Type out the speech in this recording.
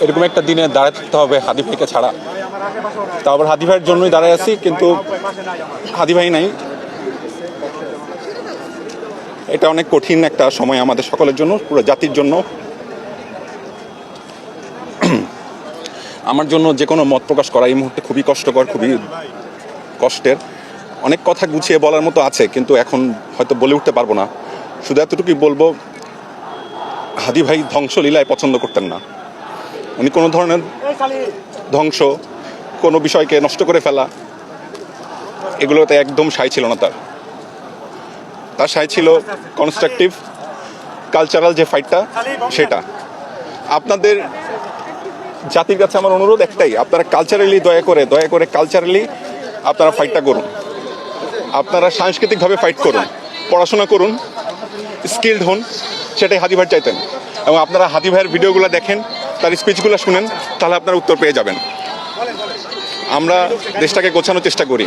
এরকম একটা দিনে দাঁড়ায় থাকতে হবে হাদি ভাইকে ছাড়া। তা আবার হাদি ভাইয়ের জন্যই দাঁড়ায় আছি, কিন্তু হাদি ভাই নাই। এটা অনেক কঠিন একটা সময় আমাদের সকলের জন্য, পুরো জাতির জন্য। আমার জন্য যে কোনো মত প্রকাশ করা এই মুহূর্তে খুবই কষ্টকর, খুবই কষ্টের। অনেক কথা গুছিয়ে বলার মতো আছে, কিন্তু এখন হয়তো বলে উঠতে পারবো না। শুধু এতটুকুই বলবো, হাদি ভাই ধ্বংসলীলায় পছন্দ করতেন না। উনি কোনো ধরনের ধ্বংস, কোনো বিষয়কে নষ্ট করে ফেলা, এগুলোতে একদম সায় ছিল না তার। তার সায় ছিল কনস্ট্রাকটিভ কালচারাল যে ফাইটটা, সেটা। আপনাদের জাতির কাছে আমার অনুরোধ একটাই, আপনারা কালচারালি দয়া করে কালচারালি আপনারা ফাইটটা করুন। আপনারা সাংস্কৃতিকভাবে ফাইট করুন, পড়াশোনা করুন, স্কিলড হন। সেটাই হাদি ভাই চাইতেন। এবং আপনারা হাদি ভাইয়ের ভিডিওগুলো দেখেন, তার স্পিচগুলো শুনেন, তাহলে আপনারা উত্তর পেয়ে যাবেন। আমরা দেশটাকে গোছানোর চেষ্টা করি।